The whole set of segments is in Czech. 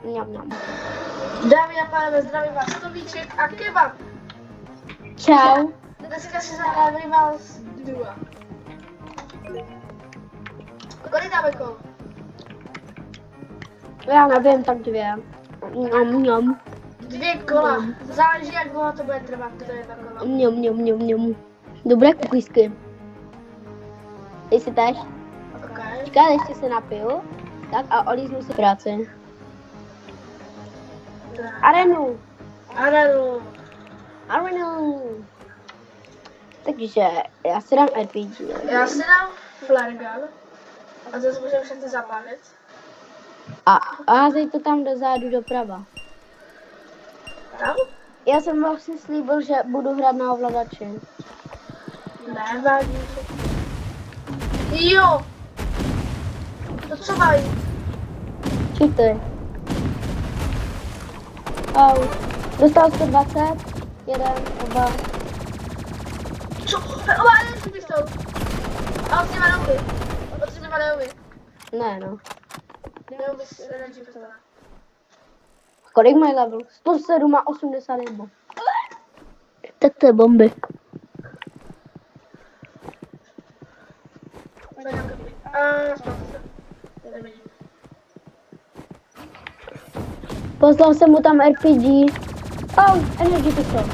Mňam, mňam. Dámy a pánové, zdravím vás Tovíček a Kebab. Čau. Dneska si zahrajeme Rivals 2. Kolik dáme kol? Já nevím, tak 2. Mňam, mňam. 2 kola. Záleží, jak dlouho to bude trvat, to je takové. Mňam, mňam, mňam, mňam. Dobré kukísky. Ty si tež? Ok. Říká, ještě se napiju. Tak a olíznu si práci. Arenu. Arenu. Arenu. Takže já si dám RPG. Já si dám flare gun. A zase můžeme všechny zapálit. A házej to tam dozadu doprava. Tam? Já jsem vlastně slíbil, že budu hrát na ovladači. Ne, vážně. Jo. To co mají? Cheaty. Au. Dostal 120. 1, 2. Co? Oba, jeden si pistol. A on si má neumy. On si má neumy. Ne, no. Neumy si energy pistola. Kolik mají level? 107 a 81. Tak to je bomby. Poslal jsem mu tam RPG. Oh, energy pistol.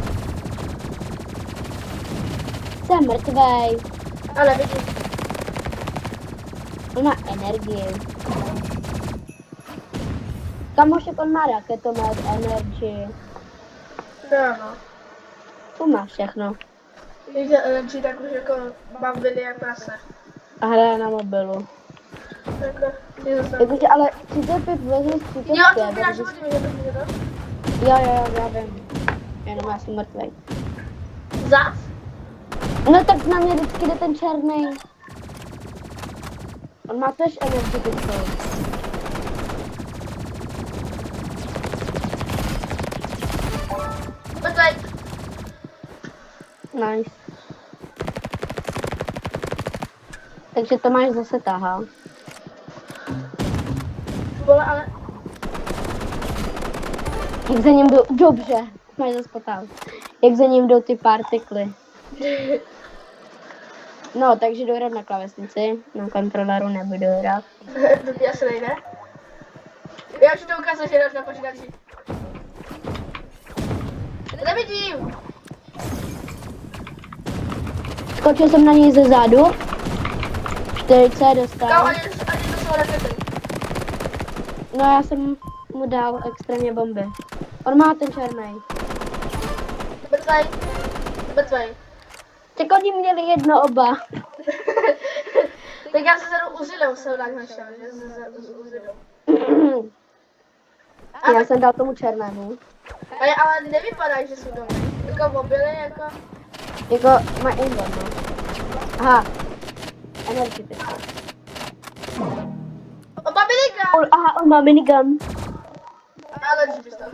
Jsem mrtvej. Ale vidím. On má energii. Kamošek, on má raketomet, energy. No. On má všechno. Víte, energy tak už jako bavili jak prase. A hraje na mobilu. Jakože, ale 35 versus 35. Jo, to vydáš životě, vidíte to? Jo, já vím. Jenom já jsem mrtvej. Zas? No tak na mě vždycky jde ten černý. On má tež energy pistol. Mrtvej. Nice. Takže to máš zase tahal. Vole, ale... Jak za ním jdou, dobře, máš zase potáhl. Jak za ním jdou ty partikly. No, takže jdu hrát na klávesnici, na kontroleru nebudu hrát. To ti asi nejde. Já už to ukázal, že jdeš na počítači. Nevidím! Skočil jsem na něj ze zádu. 40 dostal. Kámo, ani to jsou rakety. No já jsem mu dal extrémně bomby. On má ten černý. Mrtvej. Mrtvej. Tak oni měli jedno oba. Tak já se zadu Uzilou jsem tak našel, že z Uzilou. Já jsem dal tomu černému. Ale nevypadá, že jsou domy. Jako mobily, jako... Jako má aimbot, no. Aha. Energy pistol. Oba minigun! Aha, on má minigun. Ale pistol.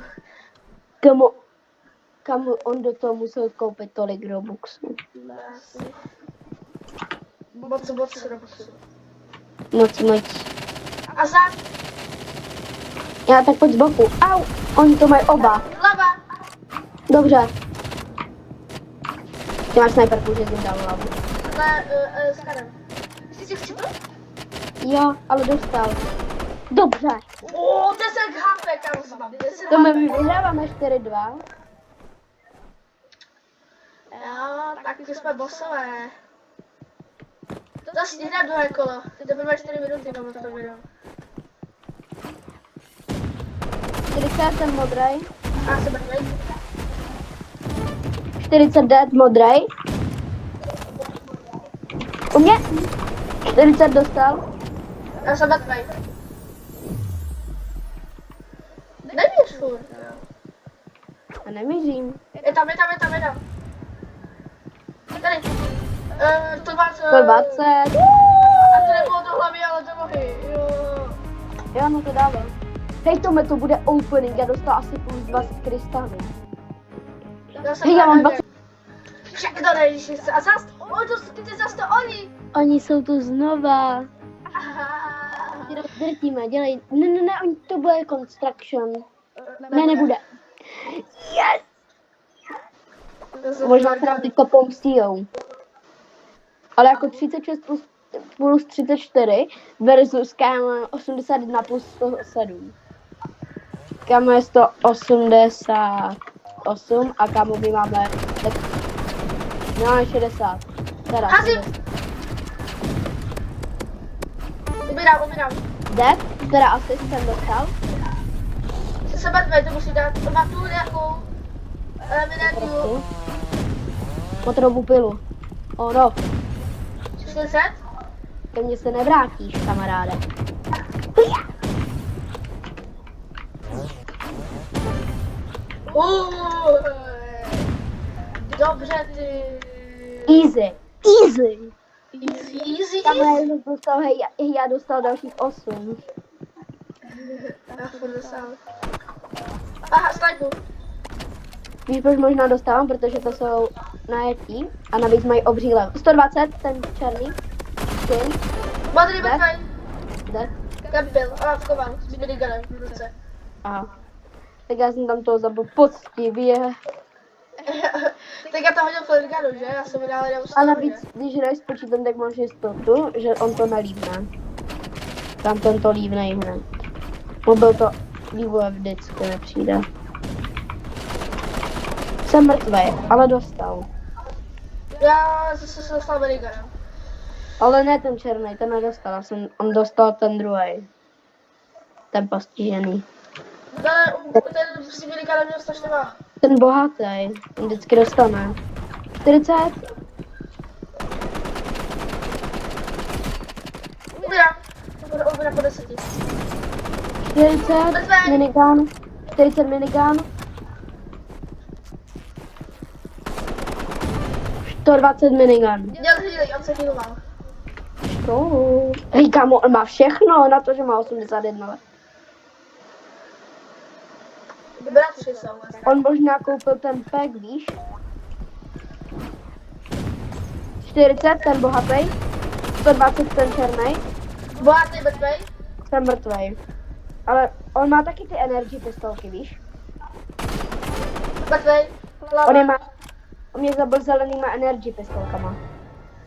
Kamu on do toho musel koupit tolik robuxů. Moc robuxů. Moc. A za... Já tak pojď z boku. Au, oni to mají oba. Lava! Dobře. Ty máš sniperku, že jsi jim dal hlavu. Ne, s Karem. Jsi si včetl? Jo, ale dostal. Dobře. 10 HP, kam se mám. 10 To my HP. vyhráváme 4-2. Jo, tak my jsme bosové. To si hned druhé kolo. Ty teprve 4 minuty tomu to video. 40 jsem modrej. A se mrtvej. 40 dead modrej. U mě 40 dostal. Já jsem mrtvej. Nevíš furt. A nemířím. Je tam. Tady. 120. 120. A to nebylo do hlavy, ale do nohy. Jo. Jo, no to dává. Hej, to bude opening, já dostal asi plus 20 krystalů. Hej, já mám 20. Však to nevíš, a zas, ty zas to oni. Oni jsou tu znova. Aha. Drtíme, dělej. Ne, to bude construction. Ne, nebude. Yes! Možná se nám teďka pomstijou. Ale jako 36 plus 34 versus kámo 81 plus 107. Kámo je 188 a kámo my máme tak máme 60. Teda. Házím! Umírám. Dead, teda asi jsem dostal. Se mrtvej, to musí dát. To má tu nějakou eliminátku. Motorovou pilu. Oh no, 40? ke mně se nevrátíš, kamaráde. Dobře ty. Easy. Tam dostal, hej, já dostal dalších 8. Já furt dostal. Aha, snipu. Víš, proč možná dostávám, protože to jsou najetí a navíc mají obří lev. 120, ten černý. Skin. Modrý mrtvej. Kde? Kempil, a vkoval, s miniganem v ruce. Aha. Tak já jsem tam toho zabil poctivě. Tak já to hodil flirganu, že? Já jsem vydal jenom A navíc, když hraješ s počítem, tak máš jistotu, že on to nelívne. Tam tento lívne hned. Mobil to líbuje vždycky nepřijde. Jsem mrtvej, ale dostal. Já se dostal miniganem. Ale ne ten černý, ten nedostal, on dostal ten druhý. Ten postižený. Ten s miniganem měl strašně má. Ten bohatý, on vždycky dostane. 40. Umírám po 10. 40 minigun. 40 minigun. 120 minigun. Měl healing, on se healoval. Hej kámo, on má všechno na to, že má 81 let. Bratři jsou. On možná koupil ten pack, víš? 40 ten bohatý. 120 ten černý. Bohatý mrtvej. Jsem mrtvej. Ale on má taky ty energy pistolky, víš? Mrtvej. On mě zabil zelenýma energy pistolkama.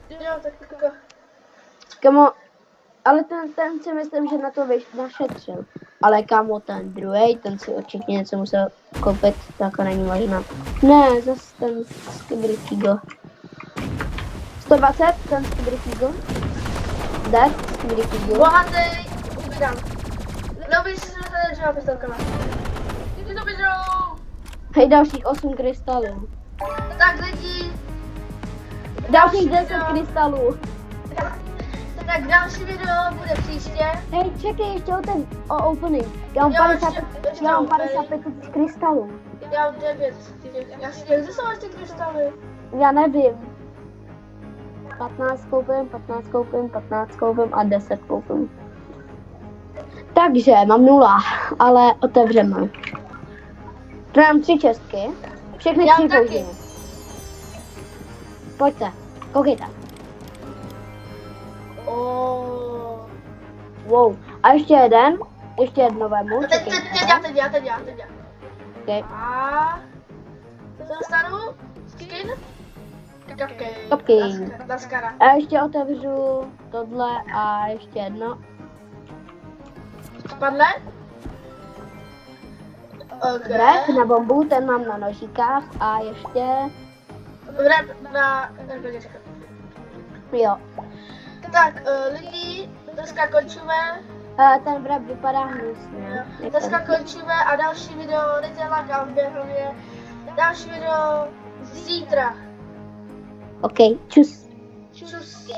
Jo, tak jako. Kamo, ale ten si myslím, že na to našetřil. Ale kamo, ten druhý, ten si určitě něco musel koupit, tak to není možná. Ne, zase ten Skibberfigo. 120, ten Skibberfigo. Dead, Skibberfigo. Bohatý. Umírám. Dobrý, že jsem tady držela pistolkama. Ty to bydrou. Hej, dalších 8 krystalů. Tak lidi. Dalších 10 krystalů. Tak další video bude příště. Hej, čekej, ještě o opening. Já mám 55 000 krystalů. Já mám 9. Jak jsou ty krystaly? Já nevím. 15 koupím, 15 koupím, 15 koupím a 10 koupím. Takže mám 0, ale otevřeme. Tu mám 3 čestky. Všechny 3 použiju. Pojďte, koukejte. Wow. A ještě jedno vemu. Teď já. Okay. A co dostanu? Skin? Cupcake. Laskara. A ještě otevřu tohle a ještě jedno. Spadne? Rep na bombu, ten mám na nožíkách a ještě... Rep na RPGčka. Jo. Tak, lidi, dneska končíme. Ten rep vypadá hnusně. Dneska končíme a další video, dejte like a odběhově. Další video zítra. OK, čus. Čus.